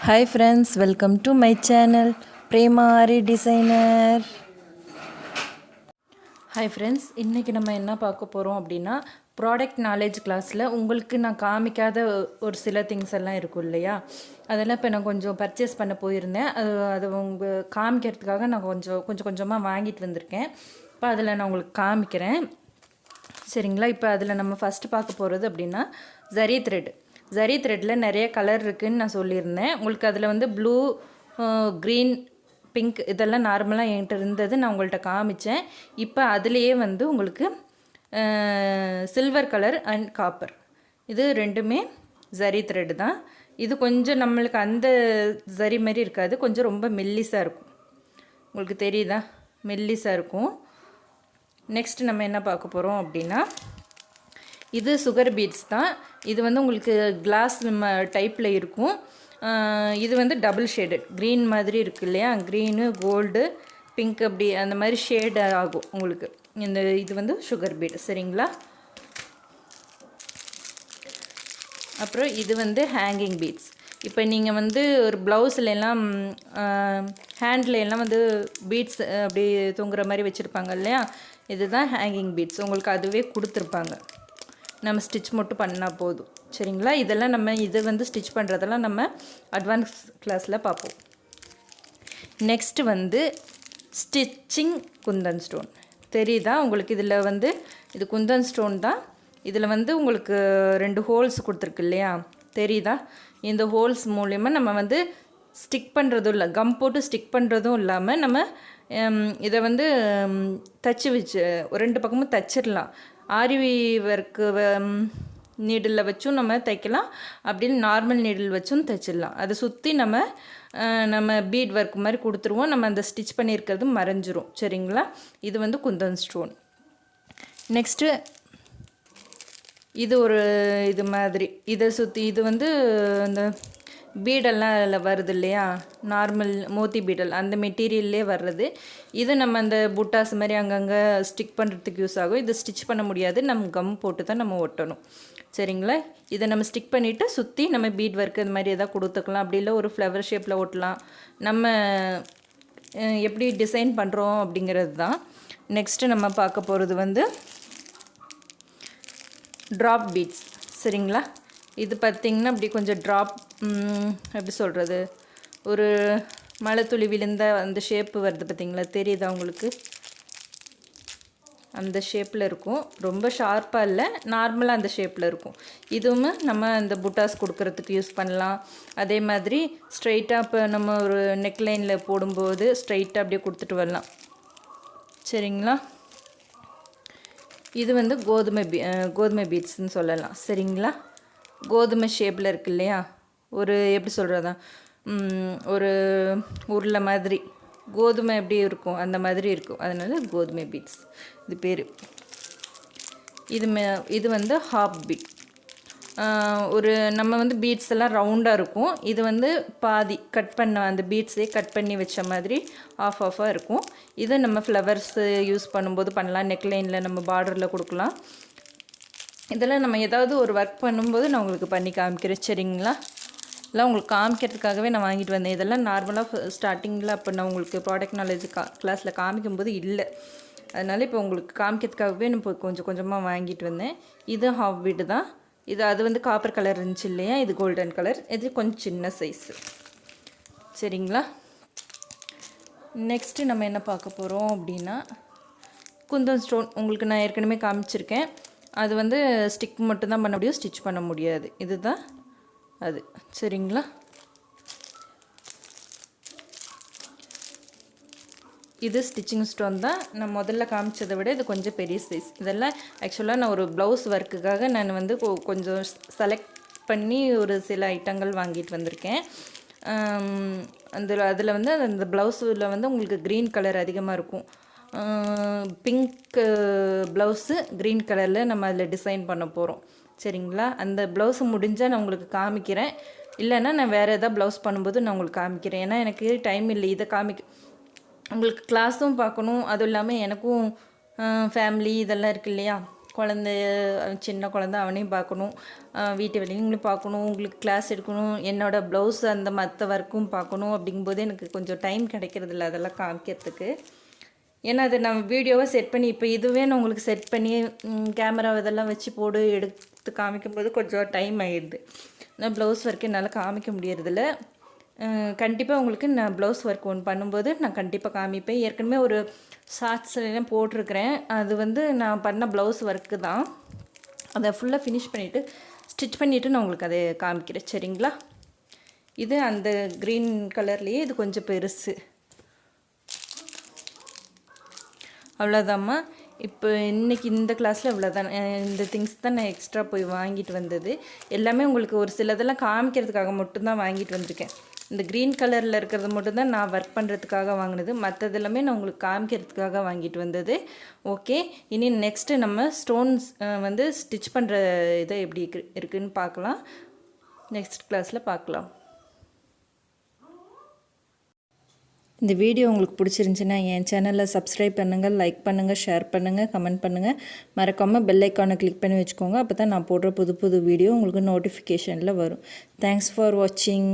Hi friends, welcome to my channel Prema Ari Designer. Hi friends, இன்றைக்கி நம்ம என்ன பார்க்க போகிறோம் அப்படின்னா ப்ராடக்ட் நாலேஜ் கிளாஸில் உங்களுக்கு நான் காமிக்காத ஒரு சில திங்ஸ் எல்லாம் இருக்கும் இல்லையா, அதெல்லாம் இப்போ நான் கொஞ்சம் பர்ச்சேஸ் பண்ண போயிருந்தேன். அது உங்கள் காமிக்கிறதுக்காக நான் கொஞ்சமாக வாங்கிட்டு வந்திருக்கேன். இப்போ அதில் நான் உங்களுக்கு காமிக்கிறேன் சரிங்களா. இப்போ அதில் நம்ம ஃபஸ்ட்டு பார்க்க போகிறது அப்படின்னா ஜரி த்ரெட்டில் நிறைய கலர் இருக்குதுன்னு நான் சொல்லியிருந்தேன். உங்களுக்கு அதில் வந்து ப்ளூ, க்ரீன், பிங்க் இதெல்லாம் நார்மலாக என்கிட்ட இருந்தது, நான் உங்கள்கிட்ட காமிச்சேன். இப்போ அதுலேயே வந்து உங்களுக்கு சில்வர் கலர் அண்ட் காப்பர் இது ரெண்டுமே ஜரி த்ரெட் தான். இது கொஞ்சம் நம்மளுக்கு அந்த ஜரி மாதிரி இருக்காது, கொஞ்சம் ரொம்ப மெல்லிஸாக இருக்கும். உங்களுக்கு தெரியுதா, மெல்லிஸாக இருக்கும். நெக்ஸ்ட் நம்ம என்ன பார்க்க போகிறோம் அப்படின்னா இது சுகர் பீட்ஸ் தான். இது வந்து உங்களுக்கு கிளாஸ் டைப்பில் இருக்கும். இது வந்து டபுள் ஷேடட் க்ரீன் மாதிரி இருக்குது இல்லையா, க்ரீனு கோல்டு பிங்க் அப்படி அந்த மாதிரி ஷேட் ஆகும் உங்களுக்கு. இது வந்து சுகர் பீட் சரிங்களா. அப்புறம் இது வந்து ஹேங்கிங் பீட்ஸ். இப்போ நீங்கள் வந்து ஒரு ப்ளவுஸ்லாம் ஹேண்டில் எல்லாம் வந்து பீட்ஸ் அப்படி தொங்குற மாதிரி வச்சுருப்பாங்க இல்லையா, இதுதான் ஹேங்கிங் பீட்ஸ். உங்களுக்கு அதுவே கொடுத்துருப்பாங்க, நம்ம ஸ்டிச் மட்டும் பண்ணால் போதும் சரிங்களா. இதெல்லாம் நம்ம இது வந்து ஸ்டிச் பண்ணுறதெல்லாம் நம்ம அட்வான்ஸ் கிளாஸில் பார்ப்போம். நெக்ஸ்ட்டு வந்து ஸ்டிச்சிங் குந்தன் ஸ்டோன் தெரியுதா உங்களுக்கு. இதில் வந்து இது குந்தன் ஸ்டோன் தான். இதில் வந்து உங்களுக்கு 2 ஹோல்ஸ் கொடுத்துருக்கு இல்லையா, தெரியுதா. இந்த ஹோல்ஸ் மூலயமா நம்ம வந்து ஸ்டிக் பண்ணுறதும் இல்லை, கம் போட்டு ஸ்டிக் பண்ணுறதும் இல்லாமல் நம்ம இதை வந்து தச்சு வச்சு 2 பக்கமும் தச்சிடலாம். ஆரி ஒர்க்கு நீடில் வச்சும் நம்ம தைக்கலாம், அப்படின்னு நார்மல் நீடில் வச்சும் தைச்சிடலாம். அதை சுற்றி நம்ம பீட் ஒர்க் மாதிரி கொடுத்துருவோம். நம்ம அந்த ஸ்டிச் பண்ணியிருக்கிறது மறைஞ்சிரும் சரிங்களா. இது வந்து குந்தன் ஸ்டோன். நெக்ஸ்ட்டு இது ஒரு இது மாதிரி இதை சுற்றி இது வந்து இந்த பீடெல்லாம் அதில் வருது இல்லையா, நார்மல் மோத்தி பீடல் அந்த மெட்டீரியல்லே வர்றது. இது நம்ம அந்த புட்டாஸ் மாதிரி அங்கங்கே ஸ்டிக் பண்ணுறதுக்கு யூஸ் ஆகும். இது ஸ்டிச் பண்ண முடியாது, நம்ம கம் போட்டு தான் நம்ம ஒட்டணும் சரிங்களா. இதை நம்ம ஸ்டிக் பண்ணிவிட்டு சுற்றி நம்ம பீட் ஒர்க் இந்த மாதிரி எதாவது கொடுத்துக்கலாம். அப்படி இல்லை ஒரு ஃப்ளவர் ஷேப்பில் ஒட்டலாம். நம்ம எப்படி டிசைன் பண்ணுறோம் அப்படிங்கிறது தான். நெக்ஸ்ட்டு நம்ம பார்க்க போகிறது வந்து ட்ராப் பீட்ஸ் சரிங்களா. இது பார்த்திங்கன்னா அப்படி கொஞ்சம் ட்ராப் எப்படி சொல்கிறது, ஒரு மழை துளி விழுந்த அந்த ஷேப்பு வருது பார்த்திங்களா, தெரியுதா உங்களுக்கு. அந்த ஷேப்பில் இருக்கும், ரொம்ப ஷார்ப்பாக இல்லை, நார்மலாக அந்த ஷேப்பில் இருக்கும். இதுவும் நம்ம அந்த புட்டாஸ் கொடுக்கறதுக்கு யூஸ் பண்ணலாம். அதே மாதிரி ஸ்ட்ரைட்டாக இப்போ நம்ம ஒரு நெக்லைனில் போடும்போது ஸ்ட்ரைட்டாக அப்படியே கொடுத்துட்டு வரலாம் சரிங்களா. இது வந்து கோதுமை பீட்ஸ்ன்னு சொல்லலாம் சரிங்களா. கோதுமை ஷேப்பில் இருக்கு இல்லையா, ஒரு எப்படி சொல்கிறதா, ஒரு உருளை மாதிரி கோதுமை எப்படி இருக்கும் அந்த மாதிரி இருக்கும், அதனால கோதுமை பீட்ஸ் இது பேர். இது வந்து ஹாஃப் பீட். ஒரு நம்ம வந்து பீட்ஸ் எல்லாம் ரவுண்டாக இருக்கும், இது வந்து பாதி கட் பண்ண அந்த பீட்ஸே கட் பண்ணி வச்ச மாதிரி ஆஃபாக இருக்கும். இது நம்ம ஃப்ளவர்ஸு யூஸ் பண்ணும்போது பண்ணலாம், நெக்லைனில் நம்ம பார்டரில் கொடுக்கலாம். இதெல்லாம் நம்ம ஏதாவது ஒரு ஒர்க் பண்ணும்போது நான் உங்களுக்கு பண்ணி காமிக்கிறேன் சரிங்களா. எல்லாம் உங்களுக்கு காமிக்கிறதுக்காகவே நான் வாங்கிட்டு வந்தேன். இதெல்லாம் நார்மலாக ஸ்டார்டிங்கில் அப்போ நான் உங்களுக்கு ப்ராடக்ட் நாலேஜ் கிளாஸில் காமிக்கும்போது இல்லை, அதனால் இப்போ உங்களுக்கு காமிக்கிறதுக்காகவே நான் இப்போ கொஞ்சம் கொஞ்சமாக வாங்கிட்டு வந்தேன். இது ஹாஃப் பீட் தான். அது வந்து காப்பர் கலர் இருந்துச்சு இல்லையா, இது கோல்டன் கலர். இது கொஞ்சம் சின்ன சைஸு சரிங்களா. நெக்ஸ்ட்டு நம்ம என்ன பார்க்க போகிறோம் அப்படின்னா குந்தன் ஸ்டோன். உங்களுக்கு நான் ஏற்கனவே காமிச்சிருக்கேன். அது வந்து ஸ்டிக் மட்டும்தான் பண்ண முடியும், ஸ்டிச் பண்ண முடியாது. இதுதான் அது சரிங்களா. இது ஸ்டிச்சிங் ஸ்டோன் தான். நான் முதல்ல காமிச்சதை விட இது கொஞ்சம் பெரிய சைஸ். இதெல்லாம் ஆக்சுவலாக நான் ஒரு ப்ளவுஸ் ஒர்க்குக்காக நான் வந்து கொஞ்சம் செலக்ட் பண்ணி ஒரு சில ஐட்டங்கள் வாங்கிட்டு வந்திருக்கேன். அதில் வந்து அந்த ப்ளவுஸில் வந்து உங்களுக்கு க்ரீன் கலர் அதிகமாக இருக்கும். பிங்க் ப்ளவுஸு க்ரீன் கலரில் நம்ம அதில் டிசைன் பண்ண போகிறோம் சரிங்களா. அந்த ப்ளவுஸு முடிஞ்சால் நான் உங்களுக்கு காமிக்கிறேன், இல்லைன்னா நான் வேறு எதாவது ப்ளவுஸ் பண்ணும்போது நான் உங்களுக்கு காமிக்கிறேன். ஏன்னா எனக்கு டைம் இல்லை இதை உங்களுக்கு கிளாஸும் பார்க்கணும், அதுவும் இல்லாமல் எனக்கும் ஃபேமிலி இதெல்லாம் இருக்குது இல்லையா, குழந்த சின்ன குழந்த அவனையும் பார்க்கணும், வீட்டு வேலையும் பார்க்கணும், உங்களுக்கு கிளாஸ் எடுக்கணும், என்னோடய ப்ளவுஸ் அந்த மற்ற ஒர்க்கும் பார்க்கணும். அப்படிங்கும்போது எனக்கு கொஞ்சம் டைம் கிடைக்கிறதில்ல அதெல்லாம் காமிக்கிறதுக்கு. ஏன்னா அதை நான் வீடியோவாக செட் பண்ணி இப்போ இதுவே நான் உங்களுக்கு செட் பண்ணி கேமரா இதெல்லாம் வச்சு போடு எடுத்து காமிக்கும்போது கொஞ்சம் டைம் ஆகிடுது. நான் ப்ளவுஸ் ஒர்க்கு என்னால் காமிக்க முடியறதில்ல. கண்டிப்பாக உங்களுக்கு நான் ப்ளவுஸ் ஒர்க் ஒன்று பண்ணும்போது நான் கண்டிப்பாக காமிப்பேன். ஏற்கனவே ஒரு ஷார்ட்ஸ்லாம் போட்டிருக்கிறேன். அது வந்து நான் பண்ண ப்ளவுஸ் ஒர்க்கு தான். அதை ஃபுல்லாக ஃபினிஷ் பண்ணிவிட்டு ஸ்டிச் பண்ணிவிட்டு நான் உங்களுக்கு அதை காமிக்கிறேன், சரிங்களா? இது அந்த க்ரீன் கலர்லேயே இது கொஞ்சம் பெருசு. அவ்வளோதாம்மா. இப்போ இன்றைக்கி இந்த கிளாஸில் இவ்வளோதான். இந்த திங்ஸ் தான் நான் எக்ஸ்ட்ரா போய் வாங்கிட்டு வந்தது. எல்லாமே உங்களுக்கு ஒரு சிலதெல்லாம் காமிக்கிறதுக்காக மட்டும்தான் வாங்கிட்டு வந்திருக்கேன். இந்த க்ரீன் கலரில் இருக்கிறது மட்டும்தான் நான் ஒர்க் பண்ணுறதுக்காக வாங்கினது. மற்றது எல்லாமே நான் உங்களுக்கு காமிக்கிறதுக்காக வாங்கிட்டு வந்தது. ஓகே, இனி நெக்ஸ்ட்டு நம்ம ஸ்டோன்ஸ் வந்து ஸ்டிச் பண்ணுற இதை எப்படி இருக்குதுன்னு பார்க்கலாம். நெக்ஸ்ட் கிளாஸில் பார்க்கலாம். இந்த வீடியோ உங்களுக்கு பிடிச்சிருந்துச்சின்னா என் சேனலை சப்ஸ்கிரைப் பண்ணுங்கள், லைக் பண்ணுங்கள், ஷேர் பண்ணுங்கள், கமெண்ட் பண்ணுங்கள். மறக்காமல் பெல் ஐக்கானை கிளிக் பண்ணி வச்சுக்கோங்க. அப்போ தான் நான் போடுற புது புது வீடியோ உங்களுக்கு நோட்டிஃபிகேஷனில் வரும். தேங்க்ஸ் ஃபார் வாட்சிங்.